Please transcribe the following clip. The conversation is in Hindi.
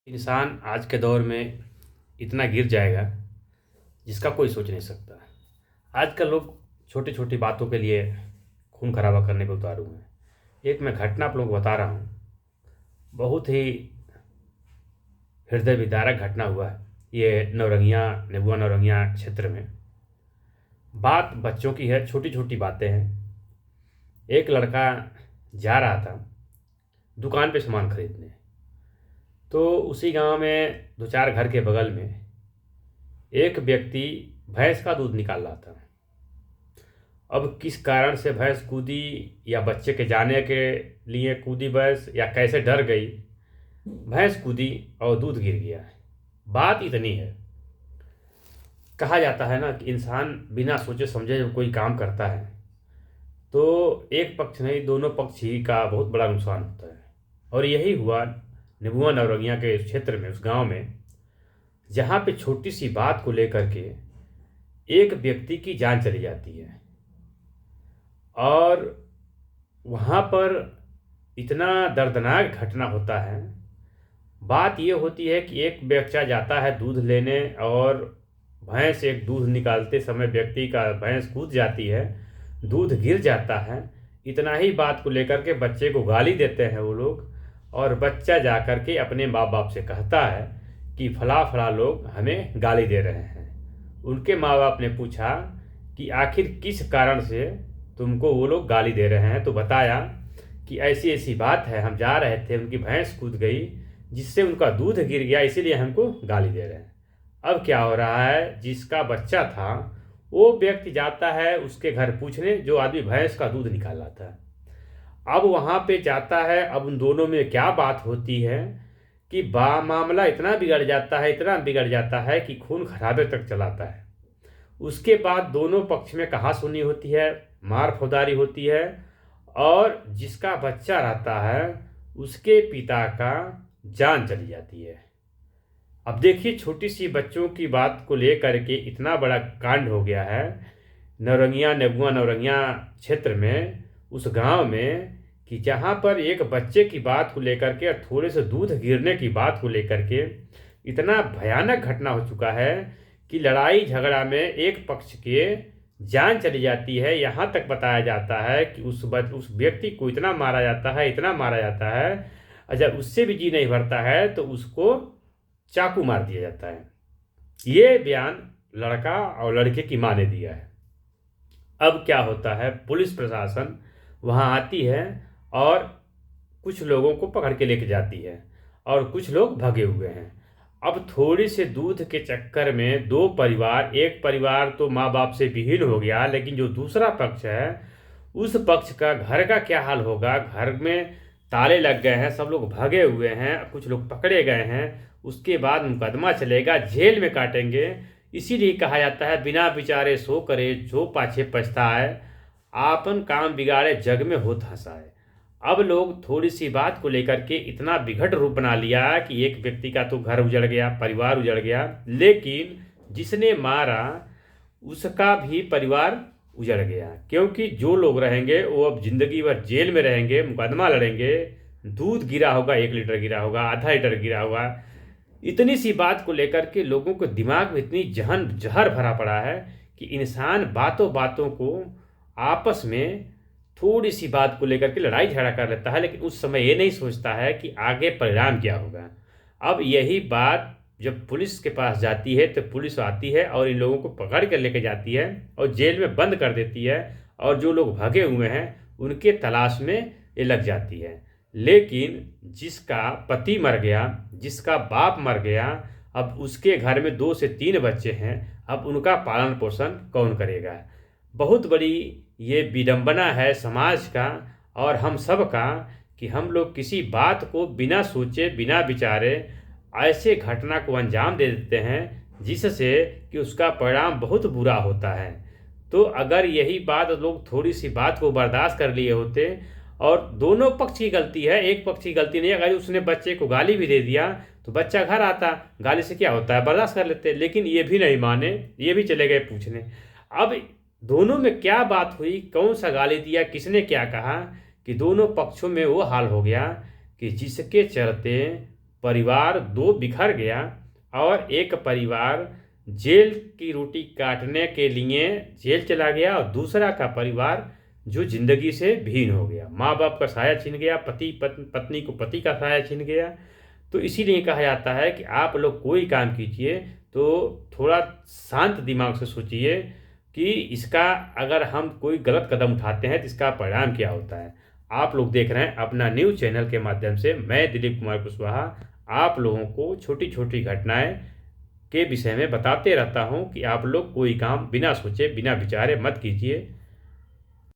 इंसान आज के दौर में इतना गिर जाएगा जिसका कोई सोच नहीं सकता। आजकल लोग छोटी-छोटी बातों के लिए खून खराबा करने पे उतारू हैं। एक मैं घटना आप लोगों को बता रहा हूँ, बहुत ही हृदय विदारक घटना हुआ है। ये नौरंगिया नेबुआ नौरंगिया क्षेत्र में। बात बच्चों की है, छोटी-छोटी बातें हैं। एक लड़का जा रहा था दुकान पे सामान खरीदने, तो उसी गाँव में 2-4 घर के बगल में एक व्यक्ति भैंस का दूध निकाल रहा था। अब किस कारण से भैंस कूदी या बच्चे के जाने के लिए कूदी भैंस या कैसे डर गई, भैंस कूदी और दूध गिर गया। बात इतनी है, कहा जाता है ना कि इंसान बिना सोचे समझे जब कोई काम करता है तो एक पक्ष नहीं दोनों पक्ष ही का बहुत बड़ा नुकसान होता है। और यही हुआ नेबुआ नौरंगिया के क्षेत्र में, उस गांव में, जहाँ पे छोटी सी बात को लेकर के एक व्यक्ति की जान चली जाती है। और वहाँ पर इतना दर्दनाक घटना होता है। बात ये होती है कि एक बच्चा जाता है दूध लेने और भैंस एक दूध निकालते समय व्यक्ति का भैंस कूद जाती है, दूध गिर जाता है। इतना ही बात को लेकर के बच्चे को गाली देते हैं वो लोग, और बच्चा जा कर के अपने माँ बाप से कहता है कि फला फला लोग हमें गाली दे रहे हैं। उनके माँ बाप ने पूछा कि आखिर किस कारण से तुमको वो लोग गाली दे रहे हैं, तो बताया कि ऐसी ऐसी बात है, हम जा रहे थे, उनकी भैंस कूद गई जिससे उनका दूध गिर गया, इसीलिए हमको गाली दे रहे हैं। अब क्या हो रहा है, जिसका बच्चा था वो व्यक्ति जाता है उसके घर पूछने, जो आदमी भैंस का दूध निकाला था। अब वहाँ पे जाता है, अब उन दोनों में क्या बात होती है कि मामला इतना बिगड़ जाता है, इतना बिगड़ जाता है कि खून खराबे तक चलाता है। उसके बाद दोनों पक्ष में कहा सुनी होती है, मार फौदारी होती है, और जिसका बच्चा रहता है उसके पिता का जान चली जाती है। अब देखिए, छोटी सी बच्चों की बात को लेकर के इतना बड़ा कांड हो गया है नौरंगिया नेबुआ नौरंगिया क्षेत्र में, उस गांव में, कि जहां पर एक बच्चे की बात को लेकर के और थोड़े से दूध गिरने की बात को लेकर के इतना भयानक घटना हो चुका है कि लड़ाई झगड़ा में एक पक्ष के जान चली जाती है। यहाँ तक बताया जाता है कि उस व्यक्ति को इतना मारा जाता है, इतना मारा जाता है, अगर उससे भी जी नहीं भरता है तो उसको चाकू मार दिया जाता है। ये बयान लड़का और लड़के की माँ ने दिया है। अब क्या होता है, पुलिस प्रशासन वहाँ आती है और कुछ लोगों को पकड़ के लेके जाती है और कुछ लोग भगे हुए हैं। अब थोड़ी से दूध के चक्कर में दो परिवार, एक परिवार तो माँ बाप से विहीन हो गया, लेकिन जो दूसरा पक्ष है उस पक्ष का घर का क्या हाल होगा। घर में ताले लग गए हैं, सब लोग भगे हुए हैं, कुछ लोग पकड़े गए हैं, उसके बाद मुकदमा चलेगा, जेल में काटेंगे। इसीलिए कहा जाता है, बिना विचारे सो करे जो पाछे पछताए, आपन काम बिगाड़े जग में होत हंसाए। अब लोग थोड़ी सी बात को लेकर के इतना विघट रूप बना लिया कि एक व्यक्ति का तो घर उजड़ गया, परिवार उजड़ गया, लेकिन जिसने मारा उसका भी परिवार उजड़ गया। क्योंकि जो लोग रहेंगे वो अब जिंदगी भर जेल में रहेंगे, मुकदमा लड़ेंगे। दूध गिरा होगा, 1 लीटर गिरा होगा, आधा लीटर गिरा होगा। इतनी सी बात को लेकर के लोगों को दिमाग में इतनी जहर भरा पड़ा है कि इंसान बातों बातों को आपस में थोड़ी सी बात को लेकर के लड़ाई झगड़ा कर लेता है, लेकिन उस समय ये नहीं सोचता है कि आगे परिणाम क्या होगा। अब यही बात जब पुलिस के पास जाती है तो पुलिस आती है और इन लोगों को पकड़ कर लेके जाती है और जेल में बंद कर देती है, और जो लोग भगे हुए हैं उनके तलाश में ये लग जाती है। लेकिन जिसका पति मर गया, जिसका बाप मर गया, अब उसके घर में 2 से 3 बच्चे हैं, अब उनका पालन पोषण कौन करेगा। बहुत बड़ी ये विडंबना है समाज का और हम सब का कि हम लोग किसी बात को बिना सोचे बिना विचारे ऐसे घटना को अंजाम दे देते हैं जिससे कि उसका परिणाम बहुत बुरा होता है। तो अगर यही बात लोग थोड़ी सी बात को बर्दाश्त कर लिए होते, और दोनों पक्ष की गलती है, एक पक्ष की गलती नहीं, अगर उसने बच्चे को गाली भी दे दिया तो बच्चा घर आता, गाली से क्या होता है, बर्दाश्त कर लेते, लेकिन ये भी नहीं माने, ये भी चले गए पूछने। अब दोनों में क्या बात हुई, कौन सा गाली दिया, किसने क्या कहा, कि दोनों पक्षों में वो हाल हो गया कि जिसके चलते परिवार दो बिखर गया और एक परिवार जेल की रोटी काटने के लिए जेल चला गया और दूसरा का परिवार जो जिंदगी से भीन हो गया, माँ बाप का साया छिन गया, पत्नी को पति का साया छिन गया। तो इसीलिए कहा जाता है कि आप लोग कोई काम कीजिए तो थोड़ा शांत दिमाग से सोचिए कि इसका अगर हम कोई गलत कदम उठाते हैं तो इसका परिणाम क्या होता है। आप लोग देख रहे हैं अपना न्यूज़ चैनल के माध्यम से, मैं दिलीप कुमार कुशवाहा आप लोगों को छोटी छोटी घटनाएं के विषय में बताते रहता हूं कि आप लोग कोई काम बिना सोचे बिना विचारे मत कीजिए।